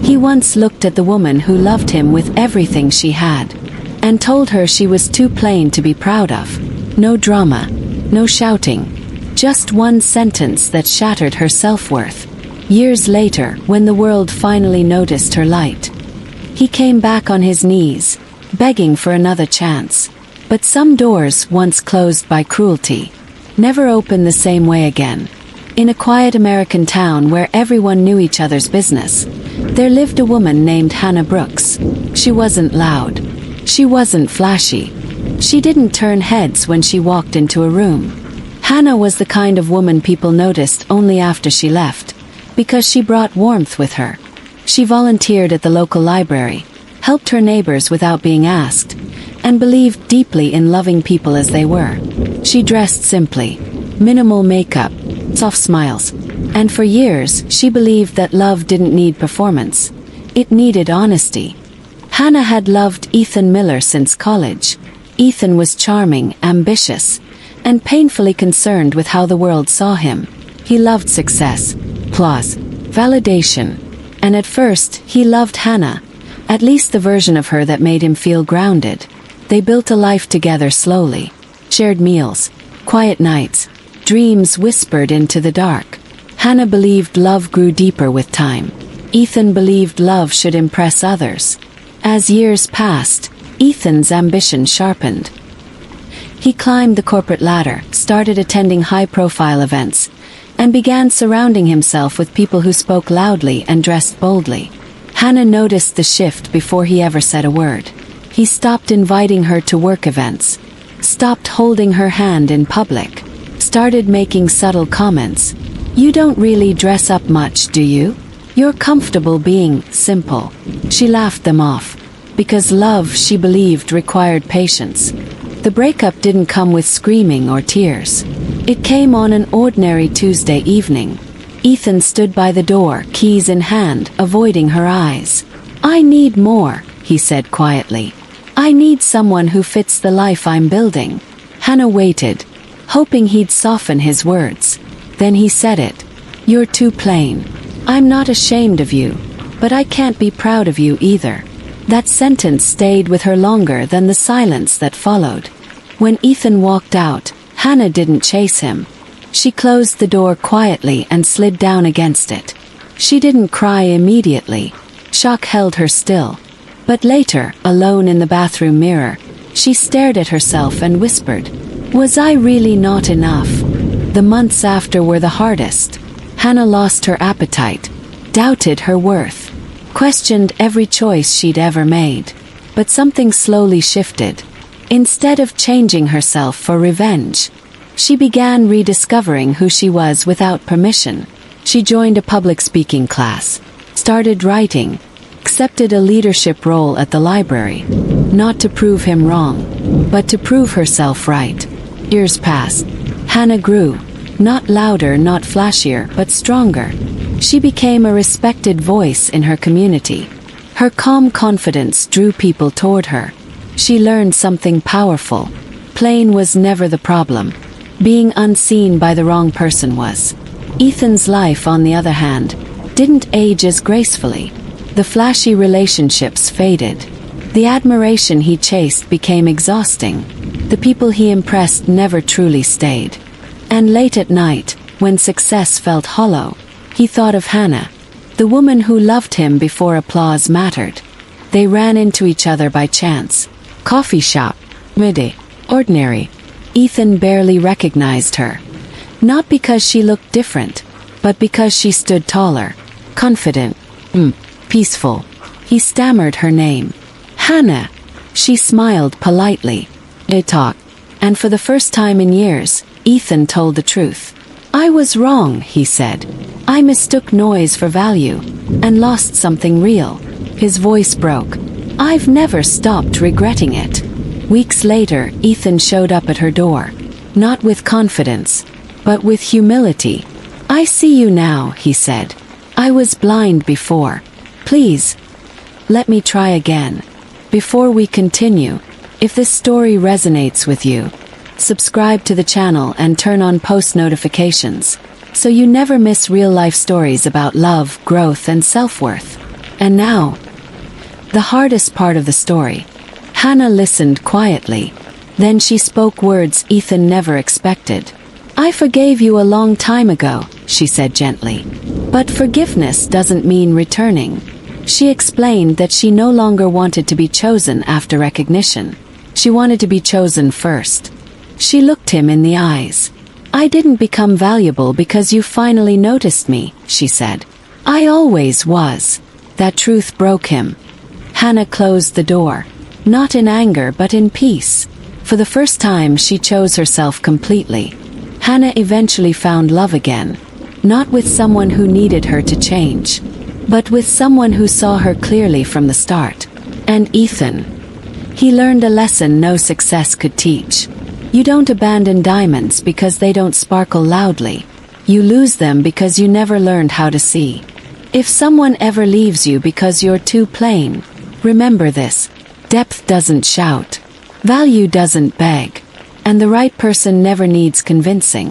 He once looked at the woman who loved him with everything she had, and told her she was too plain to be proud of. No drama, no shouting, just one sentence that shattered her self-worth. Years later, when the world finally noticed her light, he came back on his knees, begging for another chance. But some doors, once closed by cruelty, never open the same way again. In a quiet American town where everyone knew each other's business, there lived a woman named Hannah Brooks. She wasn't loud. She wasn't flashy. She didn't turn heads when she walked into a room. Hannah was the kind of woman people noticed only after she left, because she brought warmth with her. She volunteered at the local library, helped her neighbors without being asked, and believed deeply in loving people as they were. She dressed simply, minimal makeup, soft smiles, and for years she believed that love didn't need performance. It needed honesty. Hannah had loved Ethan Miller since college. Ethan was charming, ambitious, and painfully concerned with how the world saw him. He loved success, applause, validation, and at first he loved Hannah, at least the version of her that made him feel grounded. They built a life together slowly, shared meals, quiet nights, dreams whispered into the dark. Hannah believed love grew deeper with time. Ethan believed love should impress others. As years passed, Ethan's ambition sharpened. He climbed the corporate ladder, started attending high-profile events, and began surrounding himself with people who spoke loudly and dressed boldly. Hannah noticed the shift before he ever said a word. He stopped inviting her to work events, stopped holding her hand in public, started making subtle comments. "You don't really dress up much, do you? You're comfortable being simple." She laughed them off, because love, she believed, required patience. The breakup didn't come with screaming or tears. It came on an ordinary Tuesday evening. Ethan stood by the door, keys in hand, avoiding her eyes. "I need more," he said quietly. "I need someone who fits the life I'm building." Hannah waited, hoping he'd soften his words. Then he said it. "You're too plain. I'm not ashamed of you, but I can't be proud of you either." That sentence stayed with her longer than the silence that followed. When Ethan walked out, Hannah didn't chase him. She closed the door quietly and slid down against it. She didn't cry immediately. Shock held her still. But later, alone in the bathroom mirror, she stared at herself and whispered, "Was I really not enough?" The months after were the hardest. Hannah lost her appetite, doubted her worth, questioned every choice she'd ever made. But something slowly shifted. Instead of changing herself for revenge, she began rediscovering who she was without permission. She joined a public speaking class, started writing, accepted a leadership role at the library, not to prove him wrong, but to prove herself right. Years passed. Hannah grew, not louder, not flashier, but stronger. She became a respected voice in her community. Her calm confidence drew people toward her. She learned something powerful. Plain was never the problem. Being unseen by the wrong person was. Ethan's life, on the other hand, didn't age as gracefully. The flashy relationships faded. The admiration he chased became exhausting. The people he impressed never truly stayed. And late at night, when success felt hollow, he thought of Hannah, the woman who loved him before applause mattered. They ran into each other by chance. Coffee shop, midday, ordinary. Ethan barely recognized her. Not because she looked different, but because she stood taller, confident, peaceful. He stammered her name. "Hannah." She smiled politely. They talked, and for the first time in years, Ethan told the truth. "I was wrong," he said. "I mistook noise for value, and lost something real." His voice broke. "I've never stopped regretting it." Weeks later, Ethan showed up at her door. Not with confidence, but with humility. "I see you now," he said. "I was blind before. Please, let me try again." Before we continue, if this story resonates with you, subscribe to the channel and turn on post notifications So you never miss real-life stories about love, growth, and self-worth. And now, the hardest part of the story. Hannah listened quietly. Then she spoke words Ethan never expected. "I forgave you a long time ago," she said gently. "But forgiveness doesn't mean returning." She explained that she no longer wanted to be chosen after recognition. She wanted to be chosen first. She looked him in the eyes. "I didn't become valuable because you finally noticed me," she said. "I always was." That truth broke him. Hannah closed the door. Not in anger but in peace. For the first time she chose herself completely. Hannah eventually found love again. Not with someone who needed her to change, but with someone who saw her clearly from the start. And Ethan. He learned a lesson no success could teach. You don't abandon diamonds because they don't sparkle loudly. You lose them because you never learned how to see. If someone ever leaves you because you're too plain, remember this: depth doesn't shout, value doesn't beg, and the right person never needs convincing.